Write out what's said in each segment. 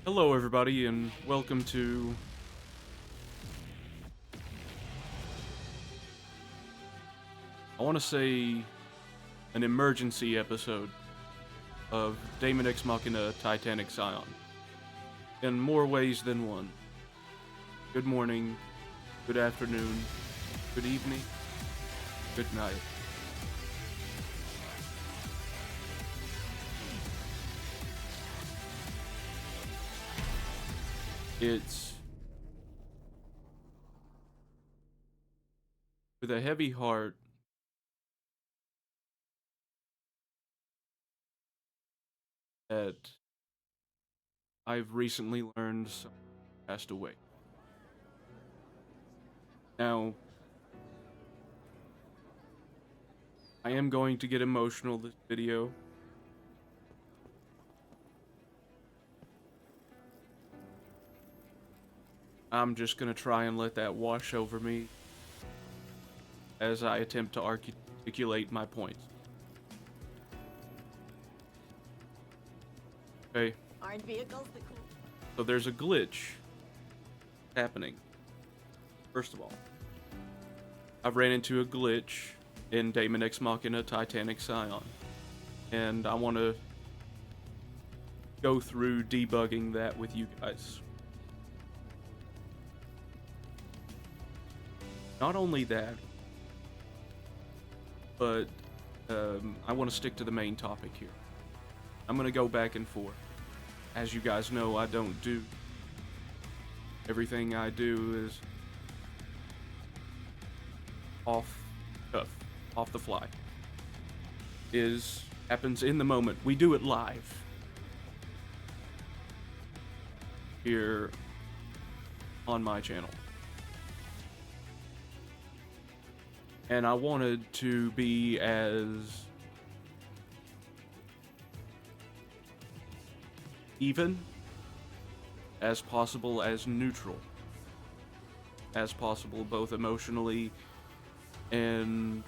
Hello, everybody, and welcome to I want to say an emergency episode of Damon X Machina Titanic Scion in more ways than one. Good morning, good afternoon, good evening, good night. It's with a heavy heart that I've recently learned someone passed away. Now, I am going to get emotional this video. I'm just gonna try and let that wash over me as I attempt to articulate my points. Okay, Aren't vehicles the cool? so there's a glitch happening. First of all, I've ran into a glitch in Damon X Machina Titanic Scion, and I want to go through debugging that with you guys. Not only that, but I want to stick to the main topic here. I'm going to go back and forth. As you guys know, I don't do. Everything I do is off the fly. Happens in the moment. We do it live. Here on my channel. And I wanted to be as even as possible, as neutral as possible, both emotionally and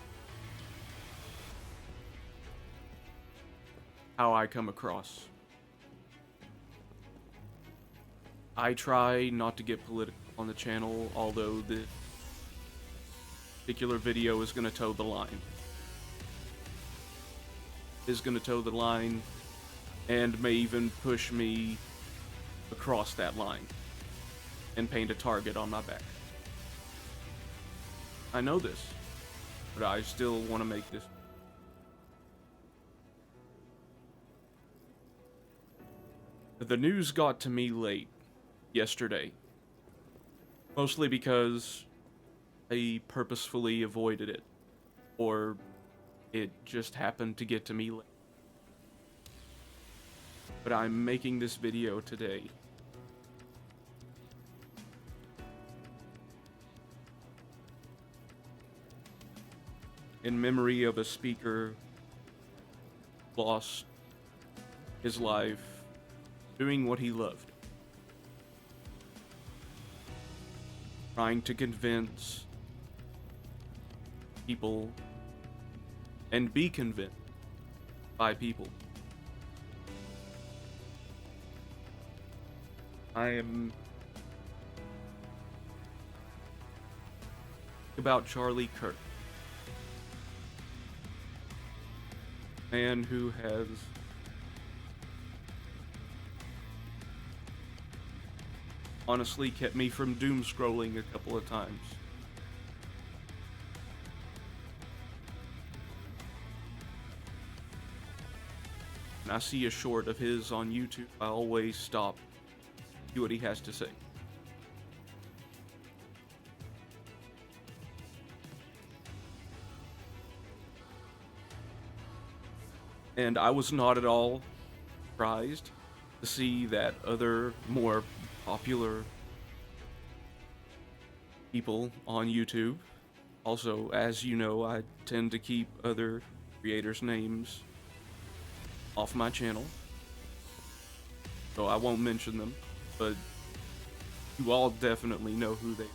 how I come across. I try not to get political on the channel, although the particular video is going to toe the line. Is going to toe the line and may even push me across that line and paint a target on my back. I know this, but I still want to make this. The news got to me late yesterday, mostly because I purposefully avoided it, or it just happened to get to me late. But I'm making this video today in memory of a speaker lost his life doing what he loved. Trying to convince people and be convinced by people. I am about Charlie Kirk, man who has honestly kept me from doom scrolling a couple of times. When I see a short of his on YouTube, I always stop, see what he has to say. And I was not at all surprised to see that other more popular people on YouTube, also, as you know, I tend to keep other creators' names off my channel, so I won't mention them, but you all definitely know who they are.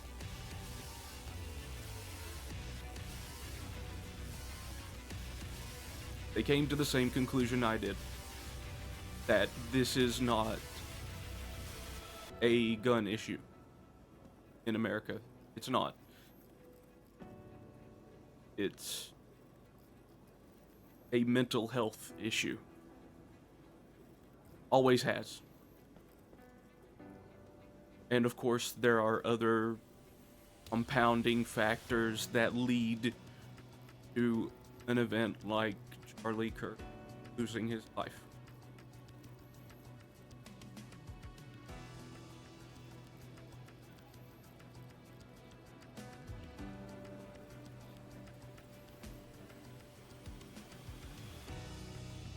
They came to the same conclusion I did, that this is not a gun issue in America. It's not. It's a mental health issue. Always has. And of course, there are other compounding factors that lead to an event like Charlie Kirk losing his life.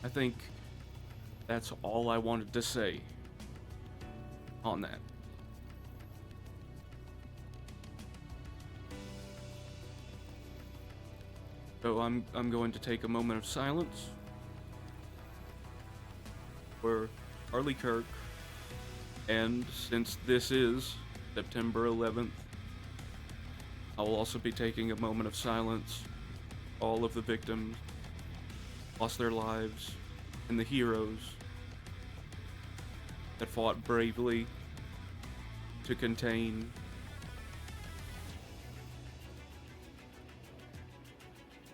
I think that's all I wanted to say on that. So I'm going to take a moment of silence for Charlie Kirk, and since this is September 11th, I will also be taking a moment of silence for all of the victims lost their lives and the heroes that fought bravely to contain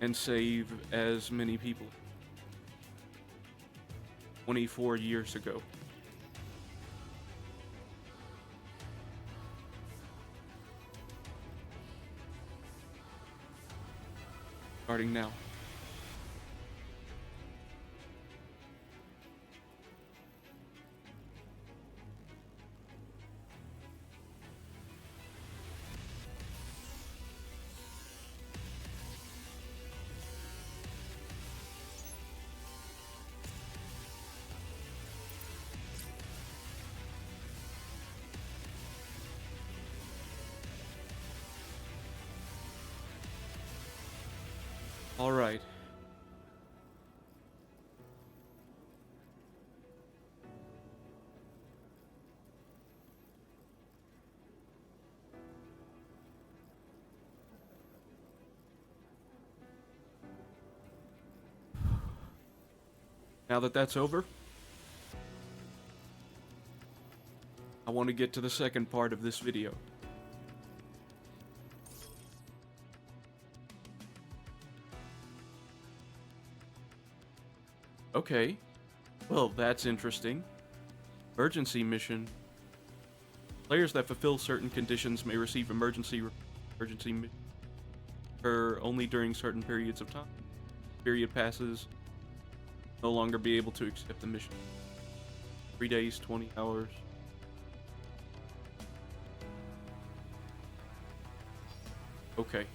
and save as many people 24 years ago. Starting now. All right. Now that that's over, I want to get to the second part of this video. Okay, well, that's interesting. Emergency mission. Players that fulfill certain conditions may receive emergency only during certain periods of time. Period passes, no longer be able to accept the mission. 3 days, 20 hours. Okay.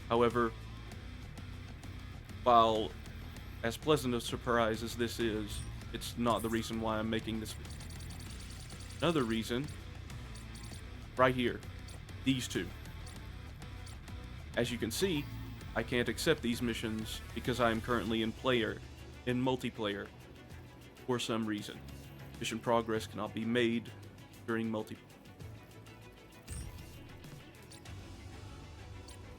However, while as pleasant a surprise as this is, it's not the reason why I'm making this video. Another reason, right here, these two. As you can see, I can't accept these missions because I am currently in multiplayer for some reason. Mission progress cannot be made during multiplayer.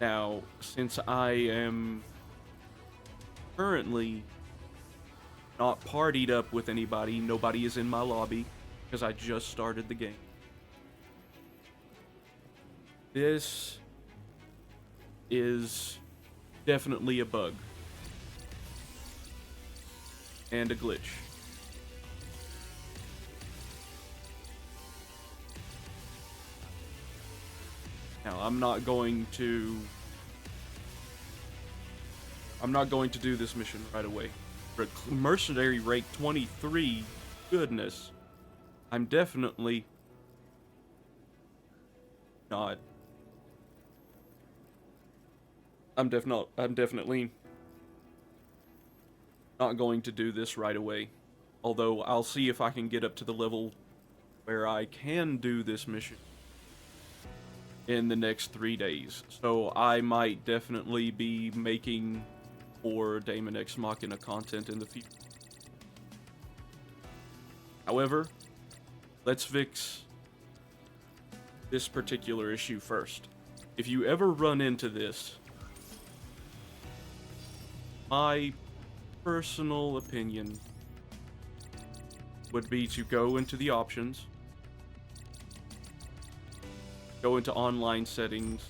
Now, since I am currently not partied up with anybody, nobody is in my lobby because I just started the game. This is definitely a bug and a glitch. Now, I'm not going to do this mission right away. For a mercenary rank 23, goodness, I'm definitely not. I'm definitely not going to do this right away. Although I'll see if I can get up to the level where I can do this mission in the next 3 days. So I might definitely be making more Daemon X Machina content in the future. However, let's fix this particular issue first. If you ever run into this, my personal opinion would be to go into the options, go into online settings,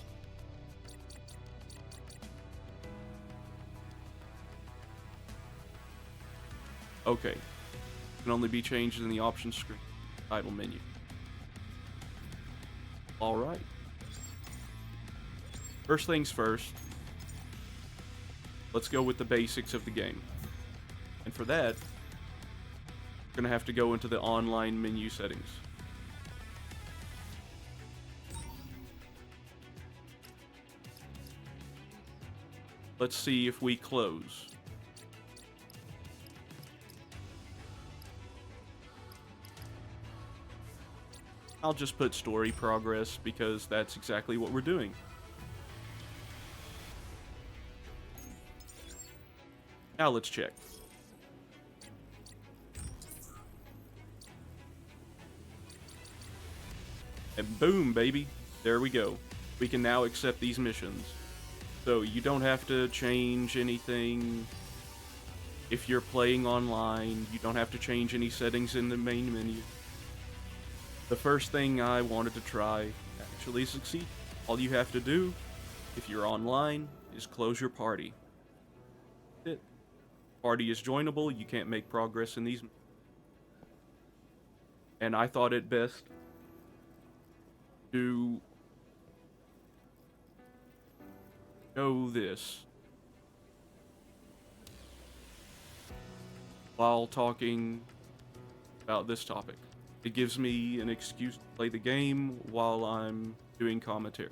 okay, can only be changed in the options screen, title menu. Alright. First things first, let's go with the basics of the game. And for that, we're gonna have to go into the online menu settings. Let's see if we close. I'll just put story progress because that's exactly what we're doing. Now let's check. And boom, baby. There we go. We can now accept these missions. So you don't have to change anything. If you're playing online, you don't have to change any settings in the main menu. The first thing I wanted to try actually succeed. All you have to do, if you're online, is close your party. That's it. Party is joinable, you can't make progress in these. And I thought it best to show this while talking about this topic. It gives me an excuse to play the game while I'm doing commentary.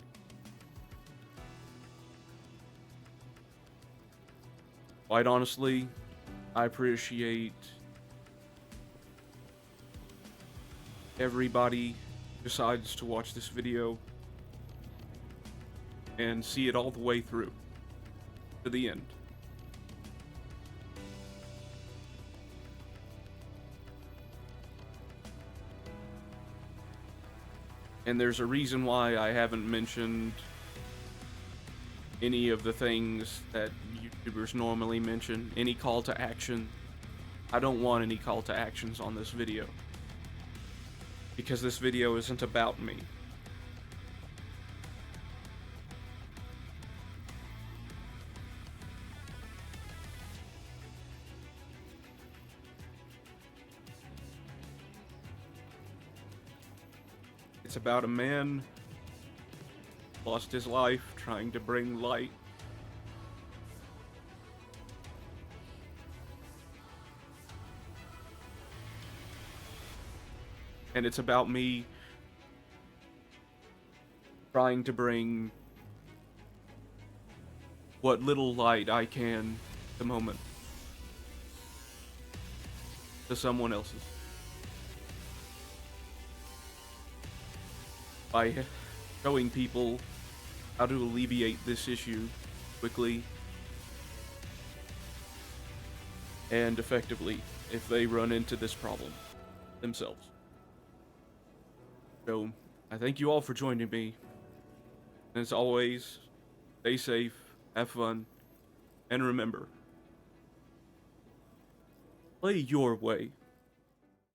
Quite honestly, I appreciate everybody who decides to watch this video and see it all the way through to the end. And there's a reason why I haven't mentioned any of the things that YouTubers normally mention, any call to action. I don't want any call to actions on this video, because this video isn't about me. It's about a man lost his life trying to bring light. And it's about me trying to bring what little light I can at the moment to someone else's. By showing people how to alleviate this issue quickly and effectively if they run into this problem themselves. So, I thank you all for joining me. And as always, stay safe, have fun, and remember, play your way.